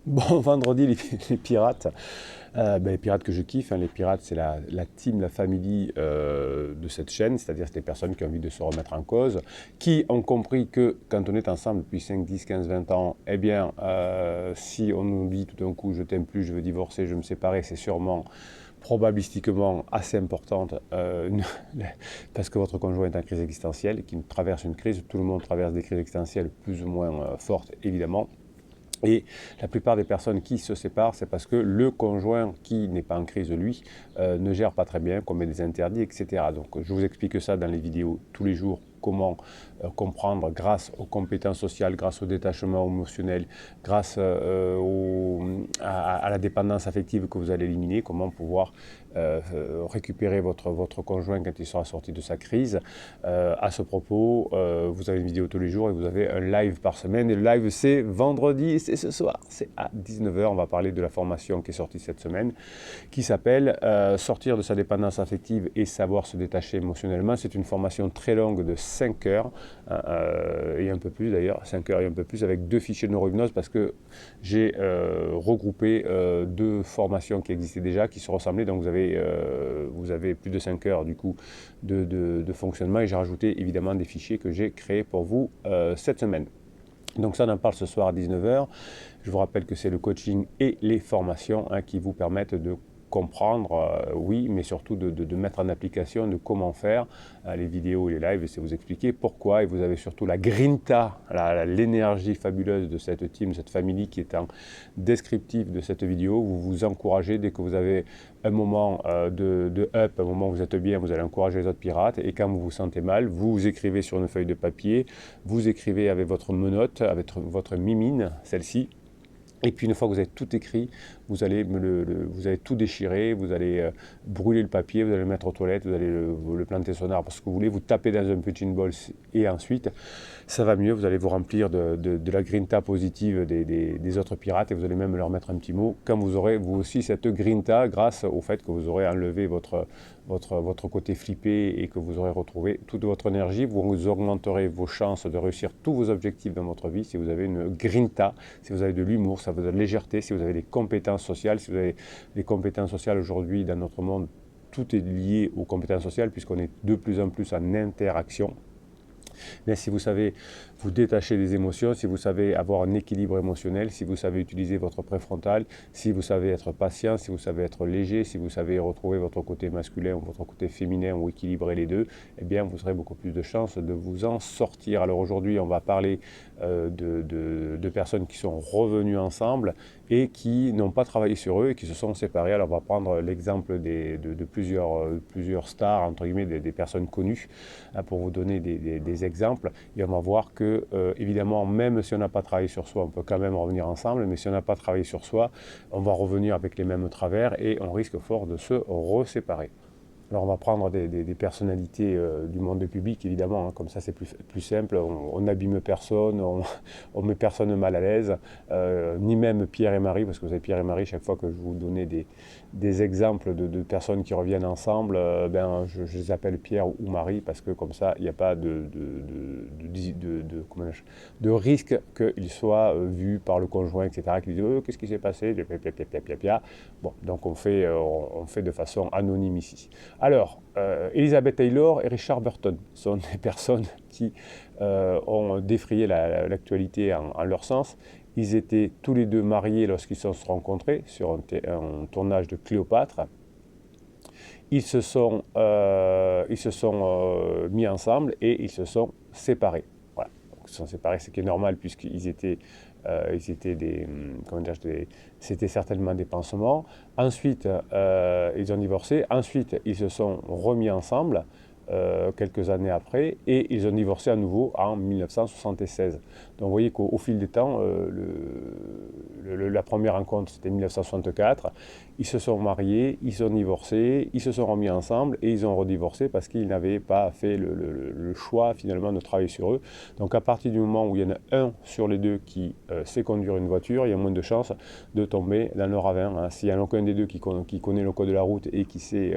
Bon, vendredi, les pirates, les pirates que je kiffe, hein, les pirates, c'est la team, la famille de cette chaîne, c'est-à-dire c'est des personnes qui ont envie de se remettre en cause, qui ont compris que quand on est ensemble depuis 5, 10, 15, 20 ans, eh bien, si on nous dit tout d'un coup, je t'aime plus, je veux divorcer, je veux me séparer, c'est sûrement probabilistiquement assez importante parce que votre conjoint est en crise existentielle, qui traverse une crise, tout le monde traverse des crises existentielles plus ou moins fortes, évidemment. Et la plupart des personnes qui se séparent, c'est parce que le conjoint qui n'est pas en crise, lui, ne gère pas très bien, commet des interdits, etc. Donc je vous explique ça dans les vidéos tous les jours, comment comprendre grâce aux compétences sociales, grâce au détachement émotionnel, grâce à la dépendance affective que vous allez éliminer, comment pouvoir récupérer votre conjoint quand il sera sorti de sa crise. À ce propos, vous avez une vidéo tous les jours et vous avez un live par semaine. Et le live, c'est vendredi, c'est ce soir, c'est à 19h. On va parler de la formation qui est sortie cette semaine, qui s'appelle Sortir de sa dépendance affective et savoir se détacher émotionnellement. C'est une formation très longue de 5 heures, et un peu plus d'ailleurs, 5 heures et un peu plus, avec 2 fichiers de neurohypnose, parce que j'ai regroupé 2 formations qui existaient déjà, qui se ressemblaient. Donc vous avez plus de 5 heures du coup de fonctionnement, et j'ai rajouté évidemment des fichiers que j'ai créés pour vous cette semaine. Donc ça, on en parle ce soir à 19h. Je vous rappelle que c'est le coaching et les formations qui vous permettent de comprendre, oui, mais surtout de mettre en application, de comment faire les vidéos et les lives, et c'est vous expliquer pourquoi. Et vous avez surtout la grinta, l'énergie fabuleuse de cette team, cette famille qui est en descriptif de cette vidéo. Vous vous encouragez dès que vous avez un moment de up, un moment où vous êtes bien, vous allez encourager les autres pirates. Et quand vous vous sentez mal, vous écrivez sur une feuille de papier, vous écrivez avec votre menotte, avec votre mimine, celle-ci. Et puis une fois que vous avez tout écrit, vous allez tout déchirer, vous allez brûler le papier, vous allez le mettre aux toilettes, vous allez le planter sur un arbre, parce que vous voulez, vous tapez dans un punching ball, et ensuite ça va mieux, vous allez vous remplir de la grinta positive des autres pirates, et vous allez même leur mettre un petit mot quand vous aurez vous aussi cette grinta, grâce au fait que vous aurez enlevé votre côté flippé et que vous aurez retrouvé toute votre énergie. Vous augmenterez vos chances de réussir tous vos objectifs dans votre vie si vous avez une grinta, si vous avez de l'humour, si vous avez de la légèreté, si vous avez des compétences sociales. Si vous avez des compétences sociales aujourd'hui dans notre monde, tout est lié aux compétences sociales puisqu'on est de plus en plus en interaction. Mais si vous savez vous détacher des émotions, si vous savez avoir un équilibre émotionnel, si vous savez utiliser votre préfrontal, si vous savez être patient, si vous savez être léger, si vous savez retrouver votre côté masculin ou votre côté féminin ou équilibrer les deux, eh bien vous aurez beaucoup plus de chances de vous en sortir. Alors aujourd'hui, on va parler de personnes qui sont revenues ensemble et qui n'ont pas travaillé sur eux et qui se sont séparés. Alors on va prendre l'exemple de plusieurs stars, entre guillemets, des personnes connues, pour vous donner des exemples. Et on va voir que, évidemment, même si on n'a pas travaillé sur soi, on peut quand même revenir ensemble, mais si on n'a pas travaillé sur soi, on va revenir avec les mêmes travers et on risque fort de se reséparer. Alors on va prendre des personnalités du monde public, évidemment, comme ça c'est plus simple, on n'abîme personne, on met personne mal à l'aise, ni même Pierre et Marie, parce que vous savez Pierre et Marie, chaque fois que je vous donnais des exemples de personnes qui reviennent ensemble, je les appelle Pierre ou Marie, parce que comme ça il n'y a pas de risque qu'ils soient vus par le conjoint, etc., qui disent qu'est-ce qui s'est passé, bon, donc on fait de façon anonyme ici. Alors, Elizabeth Taylor et Richard Burton sont des personnes qui ont défrayé l'actualité en leur sens. Ils étaient tous les deux mariés lorsqu'ils se sont rencontrés sur un tournage de Cléopâtre. Ils se sont mis ensemble et ils se sont séparés. Voilà. Donc, ils se sont séparés, ce qui est normal puisqu'ils étaient c'était certainement des pansements. Ensuite, ils ont divorcé. Ensuite, ils se sont remis ensemble quelques années après et ils ont divorcé à nouveau en 1976. Donc vous voyez qu'au fil des temps, la première rencontre c'était 1964. Ils se sont mariés, ils ont divorcé, ils se sont remis ensemble et ils ont redivorcé parce qu'ils n'avaient pas fait le choix finalement de travailler sur eux. Donc à partir du moment où il y en a un sur les deux qui sait conduire une voiture, il y a moins de chances de tomber dans le ravin. Hein. S'il n'y en a aucun des deux qui connaît le code de la route et qui sait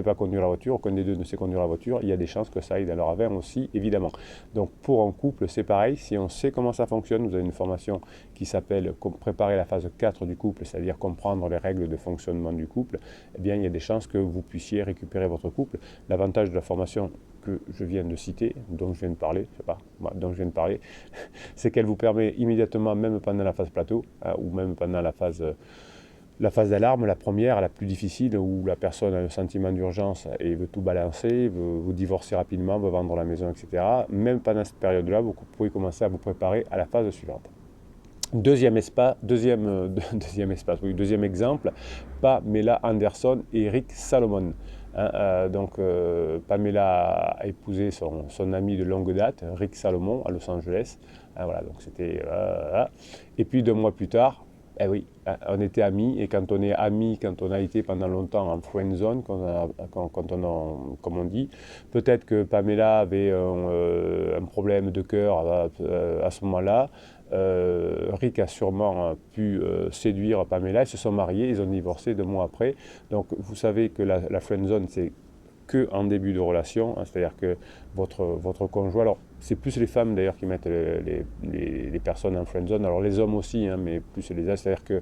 pas conduire la voiture, aucun des deux ne sait conduire la voiture, il y a des chances que ça aille dans le ravin aussi, évidemment. Donc pour un couple, c'est pareil. Si on sait comment ça fonctionne, vous avez une formation qui s'appelle préparer la phase 4 du couple, c'est-à-dire comprendre les règles de fonctionnement du couple, eh bien, il y a des chances que vous puissiez récupérer votre couple. L'avantage de la formation que je viens de citer, dont je viens de parler, je sais pas, dont je viens de parler, c'est qu'elle vous permet immédiatement, même pendant la phase plateau, ou même pendant la phase d'alarme, la première, la plus difficile, où la personne a un sentiment d'urgence et veut tout balancer, veut vous divorcer rapidement, veut vendre la maison, etc. Même pendant cette période-là, vous pouvez commencer à vous préparer à la phase suivante. Deuxième exemple, Pamela Anderson et Rick Salomon. Pamela a épousé son ami de longue date, Rick Salomon, à Los Angeles. Voilà, donc c'était... Et puis 2 mois plus tard, eh oui, on était amis, et quand on est amis, quand on a été pendant longtemps en friend zone, comme on dit, peut-être que Pamela avait un problème de cœur à ce moment-là. Rick a sûrement pu séduire Pamela, ils se sont mariés, ils ont divorcé 2 mois après. Donc vous savez que la friend zone, c'est qu'en début de relation, hein, c'est-à-dire que votre conjoint, alors c'est plus les femmes d'ailleurs qui mettent les personnes en friend zone, alors les hommes aussi, hein, mais plus les hommes, c'est-à-dire que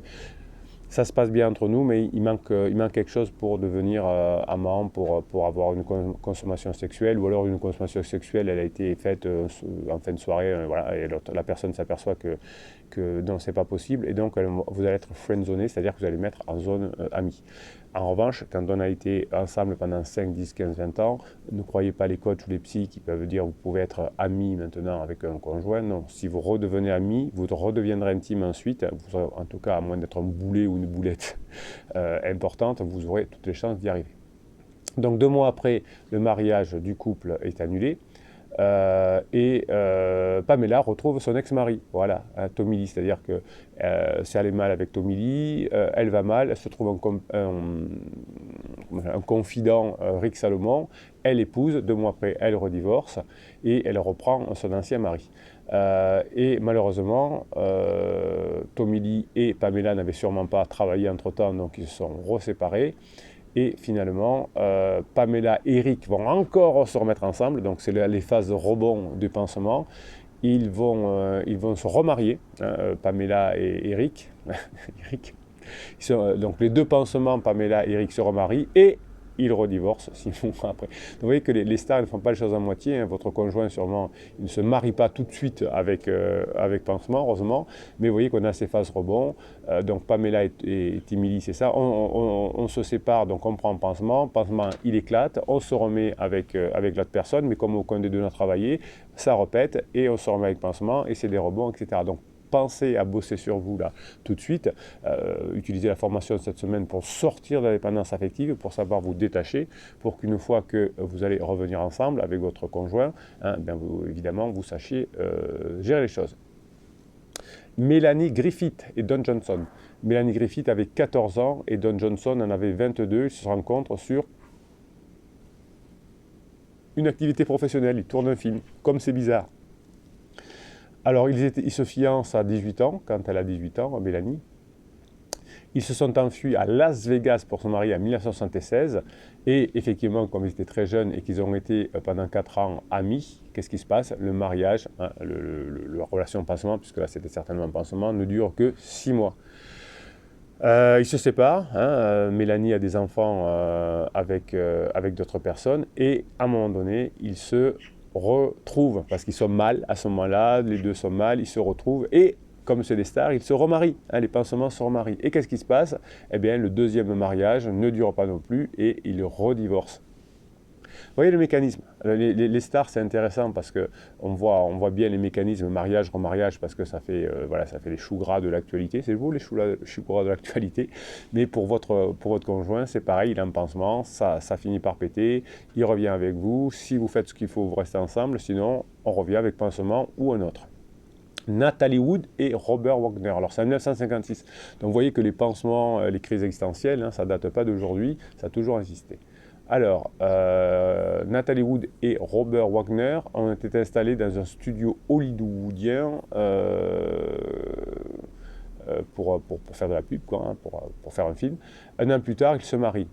ça se passe bien entre nous, mais il manque quelque chose pour devenir amant, pour avoir une consommation sexuelle, ou alors une consommation sexuelle, elle a été faite en fin de soirée, voilà, et la personne s'aperçoit que non, c'est pas possible, et donc vous allez être friendzoné, c'est-à-dire que vous allez mettre en zone amie. En revanche, quand on a été ensemble pendant 5, 10, 15, 20 ans, ne croyez pas les coachs ou les psys qui peuvent dire vous pouvez être ami maintenant avec un conjoint. Non, si vous redevenez ami, vous redeviendrez intime ensuite. Vous aurez, en tout cas, à moins d'être un boulet ou une boulette importante, vous aurez toutes les chances d'y arriver. Donc 2 mois après, le mariage du couple est annulé. Pamela retrouve son ex-mari, voilà, Tommy Lee, c'est-à-dire que c'est allé mal avec Tommy Lee, elle va mal, elle se trouve un confident, Rick Salomon, elle épouse, 2 mois après, elle redivorce, et elle reprend son ancien mari. Et malheureusement, Tommy Lee et Pamela n'avaient sûrement pas travaillé entre-temps, donc ils se sont reséparés. Et finalement, Pamela et Rick vont encore se remettre ensemble, donc c'est les phases de rebond du pansement. Ils vont se remarier, hein, Pamela et Rick. Donc les 2 pansements, Pamela et Rick se remarient, et ils redivorcent 6 mois après. Donc vous voyez que les stars ne font pas les choses à moitié, hein. Votre conjoint, sûrement, il ne se marie pas tout de suite avec pansement, heureusement, mais vous voyez qu'on a ces phases rebond. Donc Pamela et Timmy, c'est ça, on se sépare, donc on prend pansement, il éclate, on se remet avec l'autre personne, mais comme aucun des deux n'a travaillé, ça répète, et on se remet avec pansement, et c'est des rebonds, etc. Donc pensez à bosser sur vous là tout de suite, utilisez la formation de cette semaine pour sortir de la dépendance affective, pour savoir vous détacher, pour qu'une fois que vous allez revenir ensemble avec votre conjoint, hein, évidemment vous sachiez gérer les choses. Mélanie Griffith et Don Johnson. Mélanie Griffith avait 14 ans et Don Johnson en avait 22, ils se rencontrent sur une activité professionnelle, ils tournent un film, comme c'est bizarre. Alors, ils se fiancent à 18 ans, quand elle a 18 ans, Mélanie. Ils se sont enfuis à Las Vegas pour se marier en 1976. Et effectivement, comme ils étaient très jeunes et qu'ils ont été pendant 4 ans amis, qu'est-ce qui se passe? Le mariage, hein, la relation pansement, puisque là c'était certainement un pansement, ne dure que 6 mois. Ils se séparent, hein, Mélanie a des enfants avec d'autres personnes, et à un moment donné, ils se retrouvent, parce qu'ils sont mal à ce moment-là, les deux sont mal, ils se retrouvent, et comme c'est des stars, ils se remarient, hein, les pansements se remarient. Et qu'est-ce qui se passe? Eh bien, le deuxième mariage ne dure pas non plus, et ils redivorcent. Vous voyez le mécanisme. Les stars, c'est intéressant parce qu'on voit bien les mécanismes mariage, remariage, parce que ça fait les choux gras de l'actualité. C'est vous les choux gras de l'actualité. Mais pour votre conjoint, c'est pareil, il a un pansement, ça finit par péter, il revient avec vous. Si vous faites ce qu'il faut, vous restez ensemble. Sinon, on revient avec pansement ou un autre. Natalie Wood et Robert Wagner. Alors c'est en 1956. Donc vous voyez que les pansements, les crises existentielles, hein, ça ne date pas d'aujourd'hui, ça a toujours existé. Alors, Natalie Wood et Robert Wagner ont été installés dans un studio hollywoodien pour faire de la pub, quoi, hein, pour faire un film. Un an plus tard, ils se marient.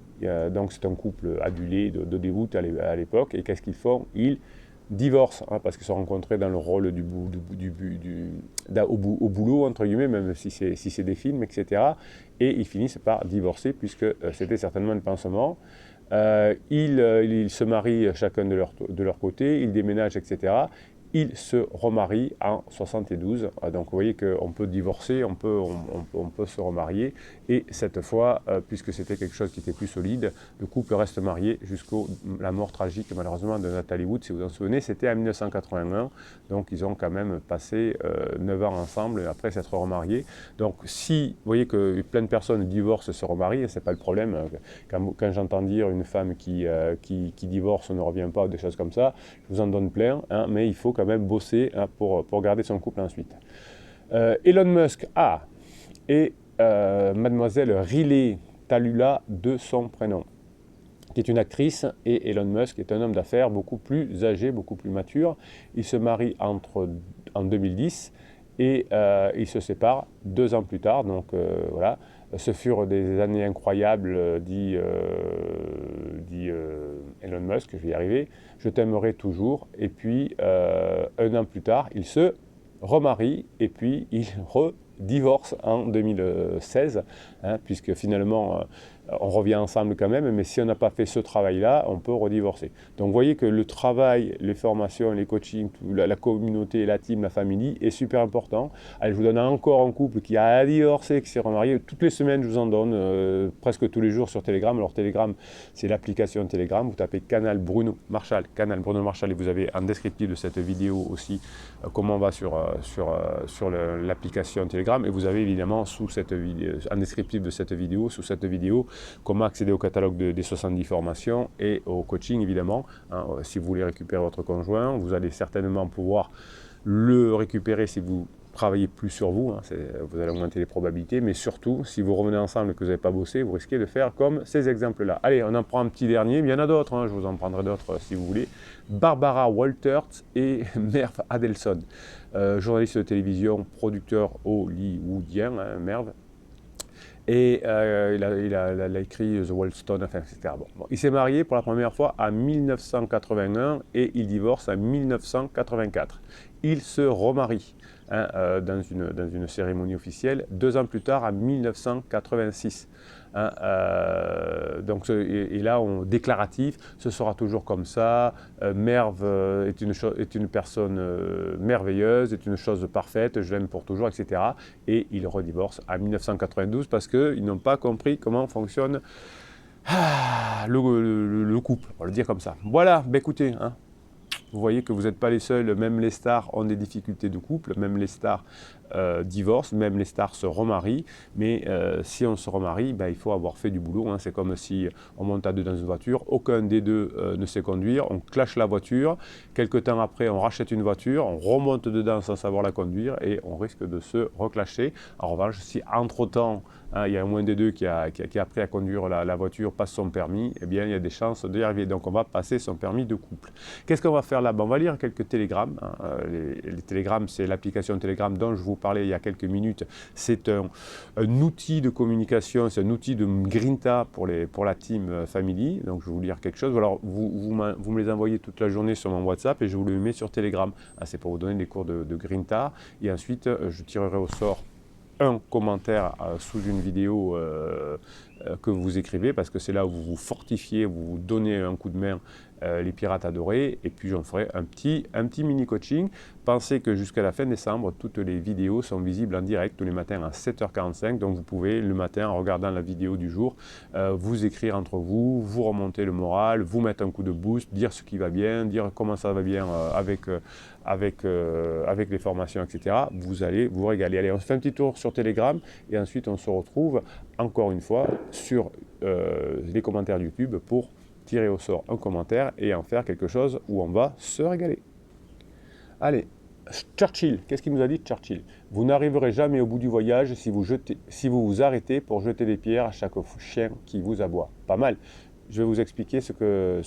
Donc c'est un couple adulé d'Hollywood à l'époque. Et qu'est-ce qu'ils font? Ils divorcent parce qu'ils se sont rencontrés dans le rôle au boulot, entre guillemets, même si c'est des films, etc. Et ils finissent par divorcer puisque c'était certainement le pansement. Ils se marient chacun de leur côté, ils déménagent, etc. Ils se remarient en 72. Donc vous voyez qu'on peut divorcer, on peut se remarier. Et cette fois, puisque c'était quelque chose qui était plus solide, le couple reste marié jusqu'à la mort tragique malheureusement de Natalie Wood. Si vous en souvenez, c'était en 1981. Donc ils ont quand même passé 9 ans ensemble après s'être remariés. Donc si vous voyez que plein de personnes divorcent et se remarient, ce n'est pas le problème. Quand j'entends dire une femme qui divorce ne revient pas ou des choses comme ça, je vous en donne plein, mais il faut quand même bosser pour garder son couple ensuite. Elon Musk et mademoiselle Riley Talula de son prénom, qui est une actrice, et Elon Musk est un homme d'affaires beaucoup plus âgé, beaucoup plus mature. Ils se marient en 2010 et ils se séparent 2 ans plus tard. Donc voilà, ce furent des années incroyables, dit Elon Musk, je vais y arriver. Je t'aimerai toujours. Et puis 1 an plus tard, ils se remarient et puis ils divorcent en 2016, puisque finalement on revient ensemble quand même, mais si on n'a pas fait ce travail-là, on peut redivorcer. Donc vous voyez que le travail, les formations, les coachings, la communauté, la team, la famille est super important. Allez, je vous donne encore un couple qui a divorcé, qui s'est remarié. Toutes les semaines, je vous en donne, presque tous les jours sur Telegram. Alors Telegram, c'est l'application Telegram. Vous tapez Canal Bruno Marshall, et vous avez en descriptif de cette vidéo aussi comment on va sur l'application Telegram. Et vous avez évidemment en descriptif de cette vidéo, sous cette vidéo, comment accéder au catalogue des 70 formations et au coaching évidemment. Si vous voulez récupérer votre conjoint, vous allez certainement pouvoir le récupérer si vous travaillez plus sur vous, vous allez augmenter les probabilités, mais surtout, si vous revenez ensemble et que vous n'avez pas bossé, vous risquez de faire comme ces exemples-là. Allez, on en prend un petit dernier, mais il y en a d'autres, je vous en prendrai d'autres si vous voulez. Barbara Walters et Merv Adelson, journaliste de télévision, producteur hollywoodien, Merv. Et il a écrit The Wallstone, etc. Bon, il s'est marié pour la première fois en 1981 et il divorce en 1984. Il se remarie dans une cérémonie officielle 2 ans plus tard, en 1986. Donc, et là, déclaratif, ce sera toujours comme ça. Merv est une personne merveilleuse, est une chose parfaite, je l'aime pour toujours, etc. Et il redivorce en 1992 parce qu'ils n'ont pas compris comment fonctionne le couple, on va le dire comme ça. Voilà, écoutez, vous voyez que vous n'êtes pas les seuls, même les stars ont des difficultés de couple, même les stars divorcent, même les stars se remarient, mais si on se remarie, il faut avoir fait du boulot, c'est comme si on monte à 2 dans une voiture, aucun des deux ne sait conduire, on clash la voiture, quelques temps après on rachète une voiture, on remonte dedans sans savoir la conduire et on risque de se reclasher. En revanche, si entre-temps, il y a au moins des deux qui a appris à conduire la voiture, passe son permis, eh bien il y a des chances d'y arriver. Donc on va passer son permis de couple. Qu'est-ce qu'on va faire là? On va lire quelques télégrammes. Les télégrammes, c'est l'application Telegram dont je vous parlais il y a quelques minutes. C'est un outil de communication, c'est un outil de grinta pour la team family. Donc je vais vous lire quelque chose. Alors vous me les envoyez toute la journée sur mon WhatsApp et je vous le mets sur Telegram. C'est pour vous donner des cours de grinta. Et ensuite, je tirerai au sort un commentaire sous une vidéo que vous écrivez, parce que c'est là où vous vous fortifiez, vous vous donnez un coup de main, les pirates adorés, et puis j'en ferai un petit mini coaching. Pensez que jusqu'à la fin décembre, toutes les vidéos sont visibles en direct tous les matins à 7h45, donc vous pouvez le matin, en regardant la vidéo du jour, vous écrire entre vous, vous remonter le moral, vous mettre un coup de boost, dire ce qui va bien, dire comment ça va bien avec les formations, etc. Vous allez vous régaler. Allez, on se fait un petit tour sur Telegram et ensuite on se retrouve encore une fois sur les commentaires de YouTube pour tirer au sort un commentaire et en faire quelque chose où on va se régaler. Allez, Churchill, qu'est-ce qu'il nous a dit Churchill? Vous n'arriverez jamais au bout du voyage si vous vous arrêtez pour jeter des pierres à chaque chien qui vous aboie. Pas mal. je vais vous expliquer ce que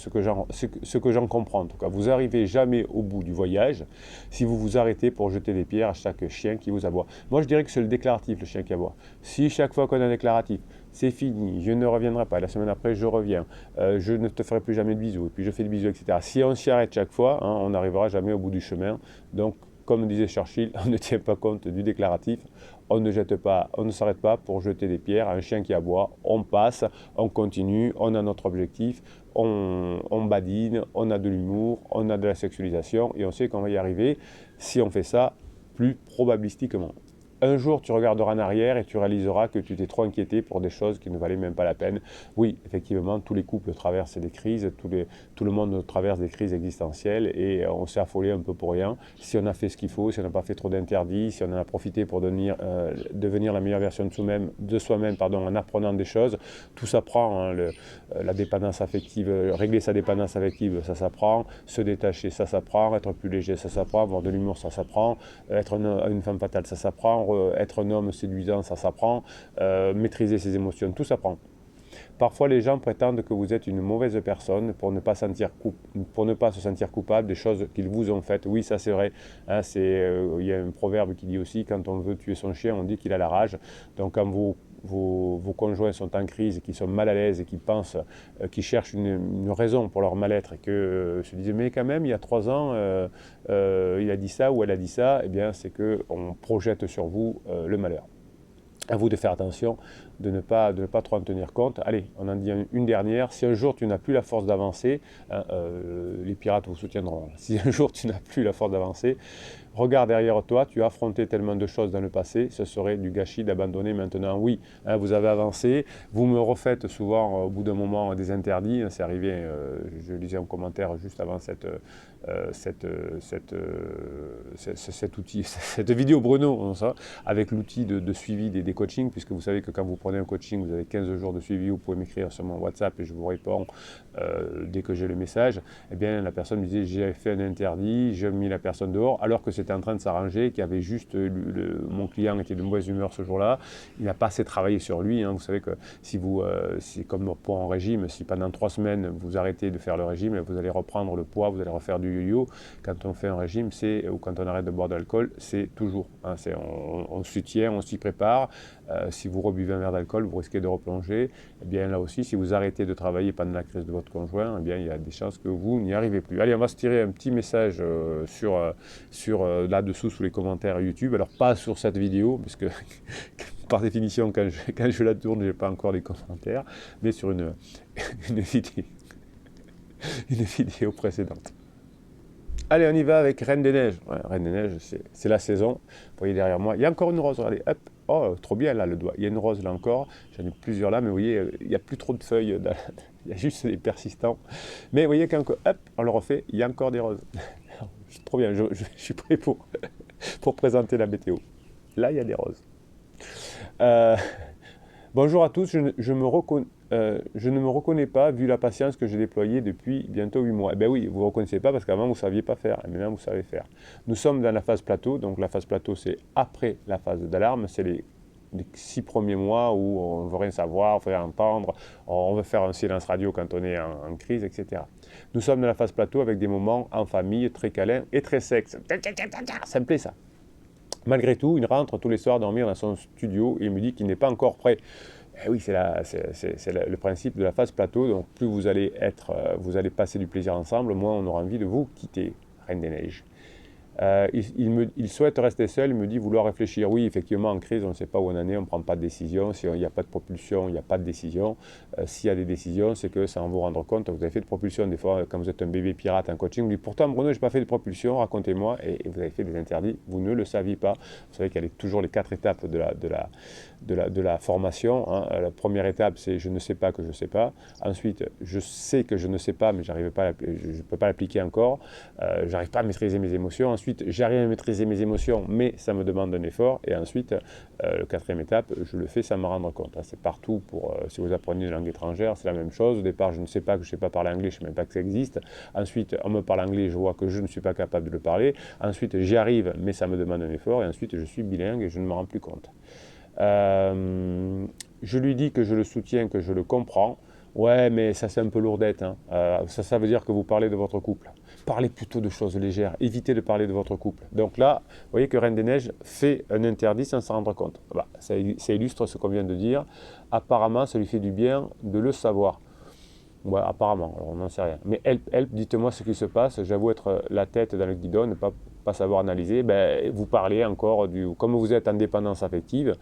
j'en comprends en tout cas. Vous n'arrivez jamais au bout du voyage si vous vous arrêtez pour jeter des pierres à chaque chien qui vous aboie. Moi je dirais que c'est le déclaratif, le chien qui aboie. Si chaque fois qu'on a un déclaratif, c'est fini, je ne reviendrai pas, la semaine après je reviens, je ne te ferai plus jamais de bisous, et puis je fais des bisous, etc. Si on s'y arrête chaque fois, hein, on n'arrivera jamais au bout du chemin. Donc, comme disait Churchill, on ne tient pas compte du déclaratif, on ne jette pas, on ne s'arrête pas pour jeter des pierres à un chien qui aboie, on passe, on continue, on a notre objectif, on badine, on a de l'humour, on a de la sexualisation, et on sait qu'on va y arriver si on fait ça plus probabilistiquement. Un jour, tu regarderas en arrière et tu réaliseras que tu t'es trop inquiété pour des choses qui ne valaient même pas la peine. Oui, effectivement, tous les couples traversent des crises, tout le monde traverse des crises existentielles et on s'est affolé un peu pour rien. Si on a fait ce qu'il faut, si on n'a pas fait trop d'interdits, si on en a profité pour devenir la meilleure version de soi-même en apprenant des choses, tout s'apprend. Hein, la dépendance affective, régler sa dépendance affective, ça s'apprend. Se détacher, ça s'apprend. Être plus léger, ça s'apprend. Avoir de l'humour, ça s'apprend. Être une femme fatale, ça s'apprend. Être un homme séduisant, ça s'apprend, maîtriser ses émotions, tout s'apprend. Parfois, les gens prétendent que vous êtes une mauvaise personne pour ne pas se sentir coupable des choses qu'ils vous ont faites. Oui, ça c'est vrai. Hein, il y a un proverbe qui dit aussi, quand on veut tuer son chien, on dit qu'il a la rage. Donc quand vos conjoints sont en crise, qui sont mal à l'aise et qui pensent, qui cherchent une raison pour leur mal-être et que se disent mais quand même il y a 3 ans il a dit ça ou elle a dit ça, eh bien c'est qu'on projette sur vous le malheur. À vous de faire attention, de ne pas trop en tenir compte. Allez, on en dit une dernière. Si un jour tu n'as plus la force d'avancer, hein, les pirates vous soutiendront. Si un jour tu n'as plus la force d'avancer, regarde derrière toi, tu as affronté tellement de choses dans le passé, ce serait du gâchis d'abandonner maintenant. Oui, hein, vous avez avancé, vous me refaites souvent au bout d'un moment des interdits. C'est arrivé, je lisais un commentaire juste avant cet outil, cette vidéo Bruno, ça, avec l'outil de suivi des coachings, puisque vous savez que quand vous prenez un coaching, vous avez 15 jours de suivi, vous pouvez m'écrire sur mon WhatsApp et je vous réponds dès que j'ai le message. Eh bien, la personne me disait, j'ai fait un interdit, j'ai mis la personne dehors, alors que c'était en train de s'arranger, qu'il y avait juste, mon client était de mauvaise humeur ce jour-là, il n'a pas assez travaillé sur lui. Hein. Vous savez que si c'est comme pour un régime, si pendant 3 semaines vous arrêtez de faire le régime, vous allez reprendre le poids, vous allez refaire du yo-yo. Quand on fait un régime, ou quand on arrête de boire de l'alcool, c'est toujours. Hein, on s'y tient, on s'y prépare. Si vous rebuvez un verre d'alcool, vous risquez de replonger. Eh bien là aussi, si vous arrêtez de travailler pendant la crise de votre conjoint, eh bien il y a des chances que vous n'y arrivez plus. Allez, on va se tirer un petit message là-dessous sous les commentaires YouTube. Alors pas sur cette vidéo, parce que par définition, quand je la tourne, je n'ai pas encore les commentaires, mais sur une vidéo précédente. Allez, on y va avec Reine des Neiges. Ouais, Reine des Neiges, c'est la saison. Vous voyez derrière moi, il y a encore une rose, regardez, hop. Oh, trop bien là le doigt. Il y a une rose là encore, j'en ai plusieurs là, mais vous voyez, il n'y a plus trop de feuilles, il y a juste des persistants. Mais vous voyez quand hop, on le refait, il y a encore des roses. C'est trop bien, je suis prêt pour présenter la météo. Là, il y a des roses. Bonjour à tous, je ne me reconnais pas vu la patience que j'ai déployée depuis bientôt 8 mois. Eh bien oui, vous ne vous reconnaissez pas parce qu'avant vous ne saviez pas faire, et maintenant vous savez faire. Nous sommes dans la phase plateau, donc la phase plateau c'est après la phase d'alarme, c'est les 6 premiers mois où on ne veut rien savoir, on veut rien entendre, on veut faire un silence radio quand on est en crise, etc. Nous sommes dans la phase plateau avec des moments en famille très câlins et très sexe. Ça me plaît ça. Malgré tout, il rentre tous les soirs dormir dans son studio et il me dit qu'il n'est pas encore prêt. Et oui, c'est le principe de la phase plateau. Donc, plus vous allez passer du plaisir ensemble, moins on aura envie de vous quitter, Reine des Neiges. Il souhaite rester seul, il me dit vouloir réfléchir. Oui, effectivement, en crise, on ne sait pas où on en est, on ne prend pas de décision. S'il n'y a pas de propulsion, il n'y a pas de décision. S'il y a des décisions, c'est que sans vous rendre compte, vous avez fait de propulsion. Des fois, quand vous êtes un bébé pirate en coaching, vous dites pourtant, Bruno, je n'ai pas fait de propulsion, racontez-moi. Et vous avez fait des interdits, vous ne le saviez pas. Vous savez qu'il y a toujours les 4 étapes de la formation. Hein. La première étape, c'est je ne sais pas que je ne sais pas. Ensuite, je sais que je ne sais pas, mais je ne peux pas l'appliquer encore. Je n'arrive pas à maîtriser mes émotions. Ensuite, j'arrive à maîtriser mes émotions, mais ça me demande un effort. Et ensuite, la 4e étape, je le fais sans me rendre compte. C'est partout si vous apprenez une langue étrangère, c'est la même chose. Au départ, je ne sais pas que je ne sais pas parler anglais, je ne sais même pas que ça existe. Ensuite, on me parle anglais, je vois que je ne suis pas capable de le parler. Ensuite, j'y arrive, mais ça me demande un effort. Et ensuite, je suis bilingue et je ne me rends plus compte. Je lui dis que je le soutiens, que je le comprends. Ouais, mais ça c'est un peu lourdette, hein. Ça veut dire que vous parlez de votre couple. Parlez plutôt de choses légères. Évitez de parler de votre couple. Donc là, vous voyez que Reine des Neiges fait un interdit sans s'en rendre compte. Bah, ça illustre ce qu'on vient de dire. Apparemment, ça lui fait du bien de le savoir. Ouais, apparemment, alors on n'en sait rien. Mais dites-moi ce qui se passe. J'avoue être la tête dans le guidon, ne pas savoir analyser. Ben, vous parlez encore comme vous êtes en dépendance affective,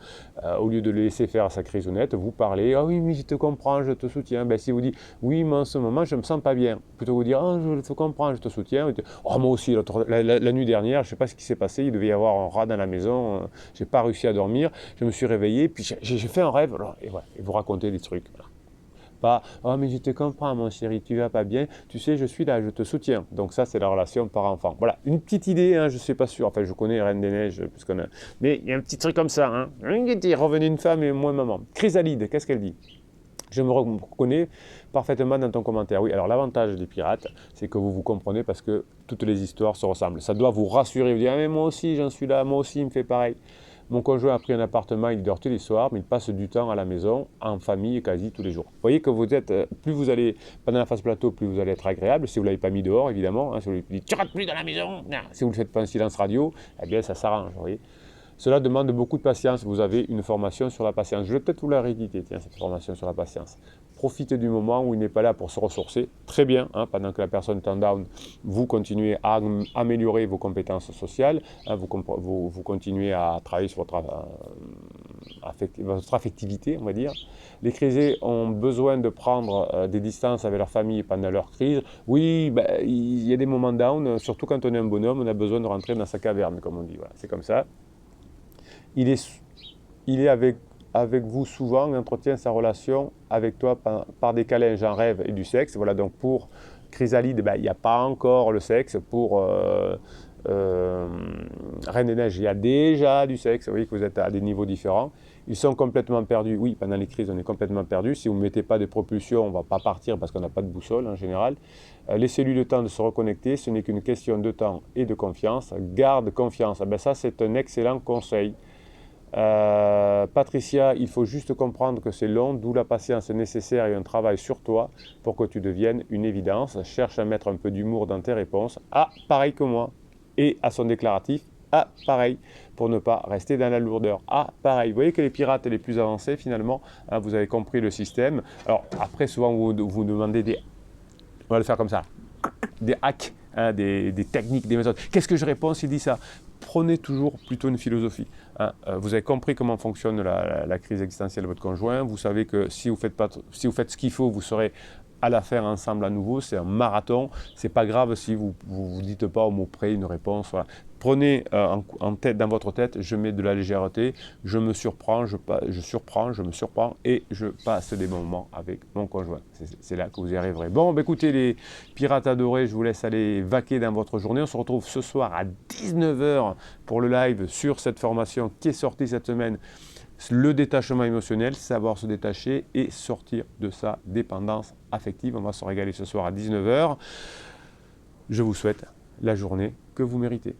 au lieu de le laisser faire sa crise honnête, vous parlez, ah oui, mais je te comprends, je te soutiens. Ben, si vous dites, oui, mais en ce moment, je ne me sens pas bien, plutôt que vous dire, ah, je te comprends, je te soutiens. Oh, moi aussi, la nuit dernière, je ne sais pas ce qui s'est passé, il devait y avoir un rat dans la maison, je n'ai pas réussi à dormir, je me suis réveillé, puis j'ai fait un rêve, alors, et, voilà, et vous racontez des trucs. Voilà. Pas oh mais je te comprends mon chéri, tu vas pas bien, tu sais je suis là, je te soutiens. Donc ça c'est la relation parent-enfant. Voilà, une petite idée, hein, je sais pas sûr, enfin je connais Reine des Neiges, puisqu'on a... mais il y a un petit truc comme ça, hein. Revenez une femme et moi maman. Chrysalide, qu'est-ce qu'elle dit? Je me reconnais parfaitement dans ton commentaire. Oui, alors l'avantage des pirates, c'est que vous vous comprenez parce que toutes les histoires se ressemblent. Ça doit vous rassurer, vous dire ah, mais moi aussi j'en suis là, moi aussi il me fait pareil. Mon conjoint a pris un appartement, il dort tous les soirs, mais il passe du temps à la maison, en famille, quasi tous les jours. Vous voyez que vous êtes, plus vous allez, pendant la phase plateau, plus vous allez être agréable. Si vous ne l'avez pas mis dehors, évidemment, hein, si vous lui dites tu rentres plus dans la maison, non. Si vous ne le faites pas en silence radio, eh bien ça s'arrange, vous voyez. Cela demande beaucoup de patience. Vous avez une formation sur la patience. Je vais peut-être vous la rééditer, tiens, cette formation sur la patience. Profitez du moment où il n'est pas là pour se ressourcer. Très bien, hein, pendant que la personne est en down, vous continuez à améliorer vos compétences sociales, hein, vous continuez à travailler sur votre affectivité, on va dire. Les crisés ont besoin de prendre des distances avec leur famille pendant leur crise. Oui, ben, il y a des moments down, surtout quand on est un bonhomme, on a besoin de rentrer dans sa caverne, comme on dit. Voilà, c'est comme ça. Il est avec vous souvent, il entretient sa relation avec toi par des câlins, j'en rêve, et du sexe. Voilà, donc pour Chrysalide, ben, il n'y a pas encore le sexe. Pour Reine des Neiges, il y a déjà du sexe. Vous voyez que vous êtes à des niveaux différents. Ils sont complètement perdus. Oui, pendant les crises, on est complètement perdu. Si vous ne mettez pas de propulsion, on ne va pas partir parce qu'on n'a pas de boussole en général. Laissez-lui le temps de se reconnecter. Ce n'est qu'une question de temps et de confiance. Garde confiance. Ben, ça, c'est un excellent conseil. Patricia, il faut juste comprendre que c'est long, d'où la patience nécessaire et un travail sur toi pour que tu deviennes une évidence. Cherche à mettre un peu d'humour dans tes réponses. Ah, pareil que moi. Et à son déclaratif, ah, pareil, pour ne pas rester dans la lourdeur. Ah, pareil. Vous voyez que les pirates les plus avancés, finalement, hein, vous avez compris le système. Alors, après, souvent, vous demandez des... On va le faire comme ça. Des hacks, hein, des techniques, des méthodes. Qu'est-ce que je réponds s'il dit ça? Prenez toujours plutôt une philosophie. Hein. Vous avez compris comment fonctionne la crise existentielle de votre conjoint. Vous savez que si vous faites ce qu'il faut, vous serez à la faire ensemble à nouveau. C'est un marathon. C'est pas grave si vous ne dites pas au mot près une réponse. Voilà. Prenez en tête, dans votre tête, je mets de la légèreté, je me surprends, je me surprends et je passe des moments avec mon conjoint. C'est là que vous y arriverez. Bon, bah écoutez les pirates adorés, je vous laisse aller vaquer dans votre journée. On se retrouve ce soir à 19 h pour le live sur cette formation qui est sortie cette semaine. Le détachement émotionnel, savoir se détacher et sortir de sa dépendance affective. On va se régaler ce soir à 19 h. Je vous souhaite la journée que vous méritez.